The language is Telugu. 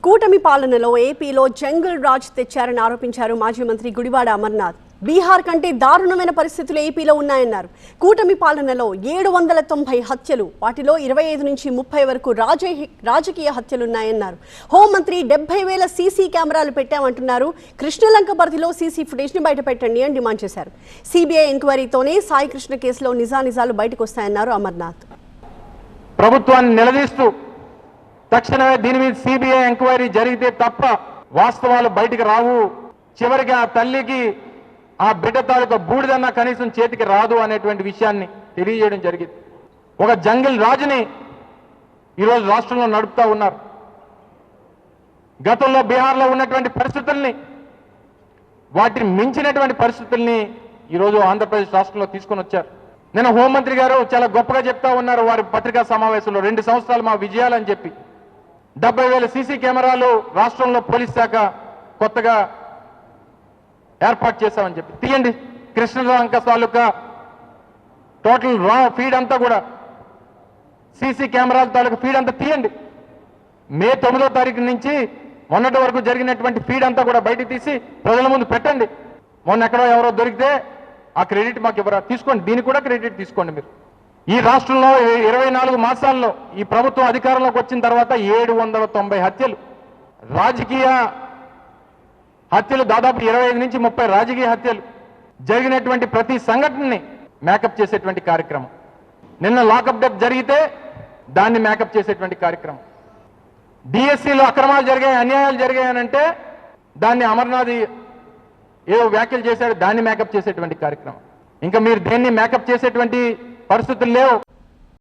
కూటమి పాలనలో ఏపీలో జంగిల్ రాజ్ తెచ్చారని ఆరోపించారు మాజీ మంత్రి గుడివాడ అమర్నాథ్. బీహార్ కంటే దారుణమైన పరిస్థితులు ఏపీలో ఉన్నాయన్నారు. కూటమి పాలనలో 790 హత్యలు, వాటిలో 25 నుంచి 30 వరకు రాజకీయ హత్యలున్నాయన్నారు. హోంమంత్రి 70,000 సీసీ కెమెరాలు పెట్టామంటున్నారు. కృష్ణలంక పరిధిలో సీసీ ఫుటేజ్ని బయటపెట్టండి అని డిమాండ్ చేశారు. సిబిఐ ఎంక్వైరీతోనే సాయి కృష్ణ కేసులో నిజానిజాలు బయటకు వస్తాయన్నారు అమర్నాథ్. ప్రభుత్వాన్ని నిలదీస్తూ తక్షణమే దీని మీద సిబిఐ ఎంక్వైరీ జరిగితే తప్ప వాస్తవాలు బయటికి రావు. చివరికి ఆ తల్లికి ఆ బిడ్డ తాలూకా బూడిదన్నా కనీసం చేతికి రాదు అనేటువంటి విషయాన్ని తెలియజేయడం జరిగింది. ఒక జంగిల్ రాజుని ఈరోజు రాష్ట్రంలో నడుపుతా ఉన్నారు. గతంలో బీహార్లో ఉన్నటువంటి పరిస్థితుల్ని, వాటిని మించినటువంటి పరిస్థితుల్ని ఈరోజు ఆంధ్రప్రదేశ్ రాష్ట్రంలో తీసుకొని వచ్చారు. నిన్న హోంమంత్రి గారు చాలా గొప్పగా చెప్తా ఉన్నారు వారి పత్రికా సమావేశంలో. 2 సంవత్సరాలు మా విజయాలని చెప్పి 70,000 సీసీ కెమెరాలు రాష్ట్రంలో పోలీస్ శాఖ కొత్తగా ఏర్పాటు చేశామని చెప్పి. తీయండి కృష్ణలంక తాలూకా టోటల్ రా ఫీడ్ అంతా కూడా, సీసీ కెమెరాల తాలూకా ఫీడ్ అంతా తీయండి. మే 9వ తారీఖు నుంచి మొన్నటి వరకు జరిగినటువంటి ఫీడ్ అంతా కూడా బయటికి తీసి ప్రజల ముందు పెట్టండి. మొన్న ఎక్కడో ఎవరో దొరికితే ఆ క్రెడిట్ మాకు ఎవరో తీసుకోండి, దీనికి కూడా క్రెడిట్ తీసుకోండి మీరు. ఈ రాష్ట్రంలో 24 మాసాల్లో ఈ ప్రభుత్వం అధికారంలోకి వచ్చిన తర్వాత 790 హత్యలు, రాజకీయ హత్యలు దాదాపు 25 నుంచి 30 రాజకీయ హత్యలు జరిగినటువంటి ప్రతి సంఘటనని మేకప్ చేసేటువంటి కార్యక్రమం. నిన్న లాకప్ డెత్ జరిగితే దాన్ని మేకప్ చేసేటువంటి కార్యక్రమం. డిఎస్సిలో అక్రమాలు జరిగాయి, అన్యాయాలు జరిగాయనంటే దాన్ని అమర్నాథ్ ఏవో వ్యాఖ్యలు చేశాడు, దాన్ని మేకప్ చేసేటువంటి కార్యక్రమం. ఇంకా మీరు దేన్ని మేకప్ చేసేటువంటి పరిస్థితులు లేవు.